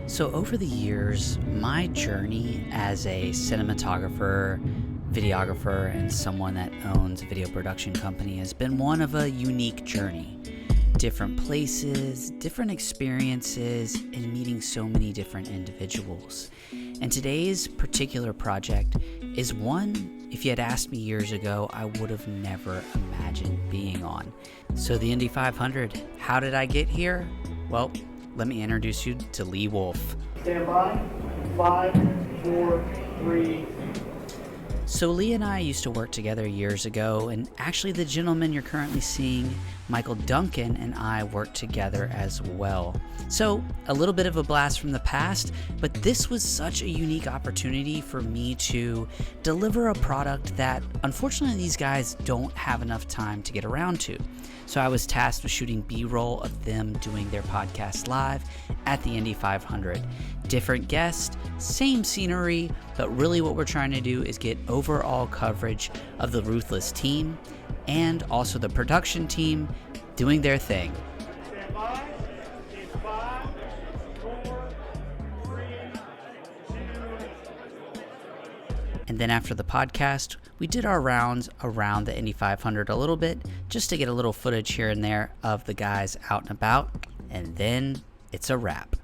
So over the years, my journey as a cinematographer, videographer, and someone that owns a video production company has been one of a unique journey. Different places, different experiences, and meeting so many different individuals. And today's particular project is one, if you had asked me years ago, I would have never imagined being on. So the Indy 500, how did I get here? Well, let me introduce you to Lee Wolf. Stand by. 5, 4, 3. So Lee and I used to work together years ago, and actually the gentleman you're currently seeing, Michael Duncan, and I worked together as well. So a little bit of a blast from the past, but this was such a unique opportunity for me to deliver a product that unfortunately these guys don't have enough time to get around to. So I was tasked with shooting B-roll of them doing their podcast live at the Indy 500. Different guests, same scenery, but really what we're trying to do is get overall coverage of the Ruthless team and also the production team doing their thing. Stand by. In 5, 4, 3, 2. And then after the podcast, we did our rounds around the Indy 500 a little bit, just to get a little footage here and there of the guys out and about, and then it's a wrap.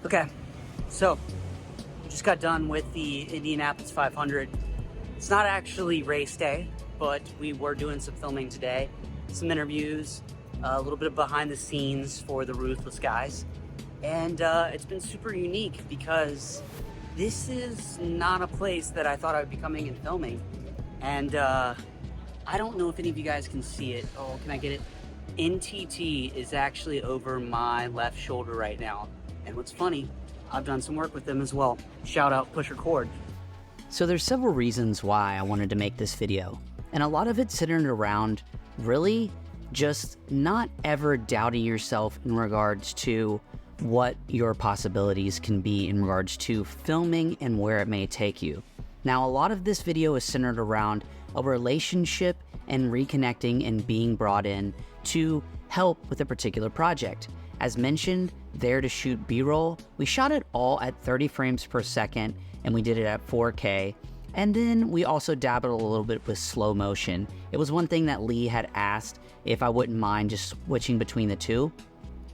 Okay, so we just got done with the Indianapolis 500. It's not actually race day, but we were doing some filming today, some interviews, a little bit of behind the scenes for the Ruthless guys, and it's been super unique because this is not a place that I thought I would be coming and filming. And I don't know if any of you guys can see it. Oh, can I get it? NTT is actually over my left shoulder right now. And what's funny, I've done some work with them as well. Shout out Push Record. So there's several reasons why I wanted to make this video. And a lot of it centered around really just not ever doubting yourself in regards to what your possibilities can be in regards to filming and where it may take you. Now, a lot of this video is centered around a relationship and reconnecting and being brought in to help with a particular project. As mentioned, there to shoot B-roll, we shot it all at 30 frames per second and we did it at 4K. And then we also dabbled a little bit with slow motion. It was one thing that Lee had asked if I wouldn't mind just switching between the two.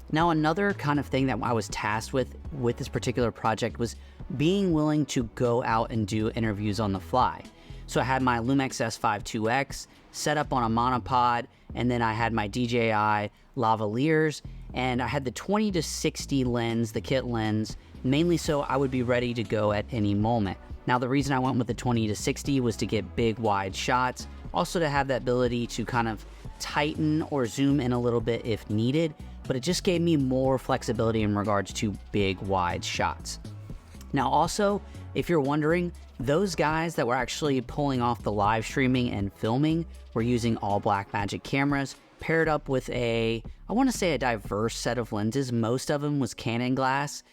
Now, another kind of thing that I was tasked with this particular project was being willing to go out and do interviews on the fly. So I had my Lumix S5iix set up on a monopod, and then I had my DJI lavaliers, and I had the 20-60 lens, the kit lens, mainly so I would be ready to go at any moment. Now, the reason I went with the 20-60 was to get big, wide shots, also to have that ability to kind of tighten or zoom in a little bit if needed, but it just gave me more flexibility in regards to big, wide shots. Now, also, if you're wondering, those guys that were actually pulling off the live streaming and filming were using all Blackmagic cameras, paired up with I want to say a diverse set of lenses. Most of them was Canon glass,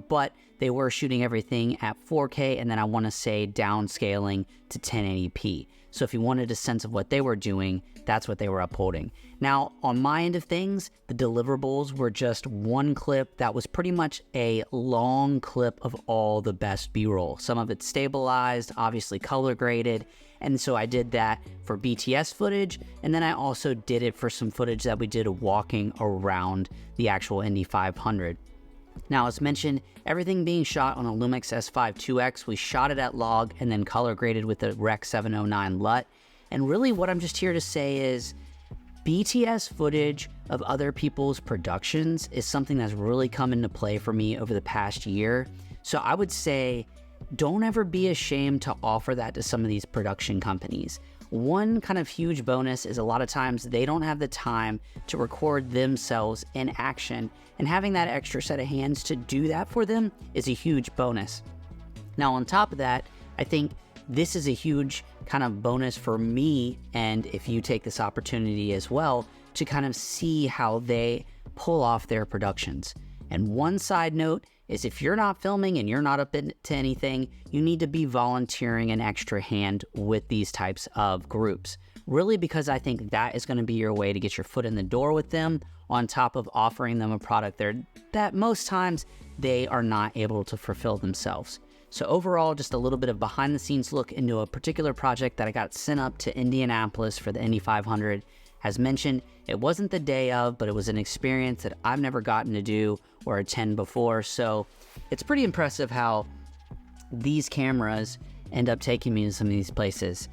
but they were shooting everything at 4K, and then I want to say downscaling to 1080p. So if you wanted a sense of what they were doing, that's what they were upholding. Now, on my end of things, the deliverables were just one clip that was pretty much a long clip of all the best B-roll. Some of it stabilized, obviously color graded, and so I did that for BTS footage, and then I also did it for some footage that we did walking around the actual Indy 500. Now, as mentioned, everything being shot on a Lumix S5iix, we shot it at log and then color graded with the Rec 709 LUT. And really what I'm just here to say is BTS footage of other people's productions is something that's really come into play for me over the past year. So I would say don't ever be ashamed to offer that to some of these production companies. One kind of huge bonus is a lot of times they don't have the time to record themselves in action, and having that extra set of hands to do that for them is a huge bonus. Now, on top of that, I think this is a huge kind of bonus for me, and if you take this opportunity as well, to kind of see how they pull off their productions. And one side note is if you're not filming and you're not up into anything, you need to be volunteering an extra hand with these types of groups. Really, because I think that is going to be your way to get your foot in the door with them, on top of offering them a product that most times they are not able to fulfill themselves. So overall, just a little bit of behind the scenes look into a particular project that I got sent up to Indianapolis for the Indy 500. As mentioned, it wasn't the day of, but it was an experience that I've never gotten to do or attend before. So it's pretty impressive how these cameras end up taking me to some of these places.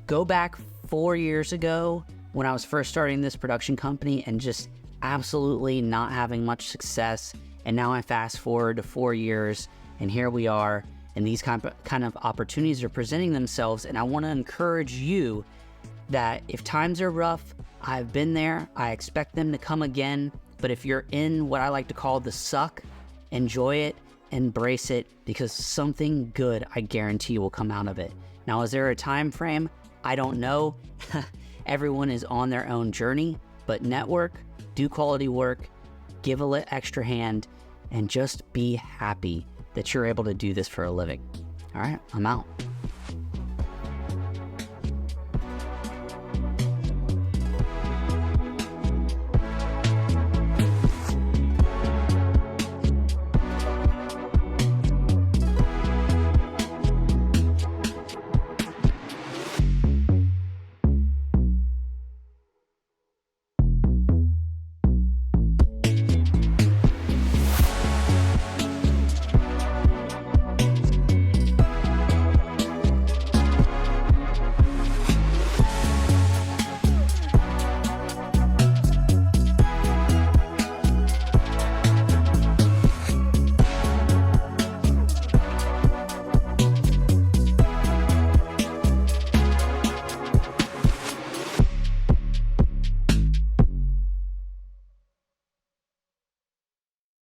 Go back 4 years ago when I was first starting this production company and just absolutely not having much success. And now I fast forward to 4 years and here we are, and these kind of opportunities are presenting themselves. And I want to encourage you that if times are rough, I've been there, I expect them to come again. But if you're in what I like to call the suck, enjoy it, embrace it, because something good, I guarantee, will come out of it. Now, is there a time frame? I don't know. Everyone is on their own journey, but network, do quality work, give a extra hand, and just be happy that you're able to do this for a living. All right, I'm out.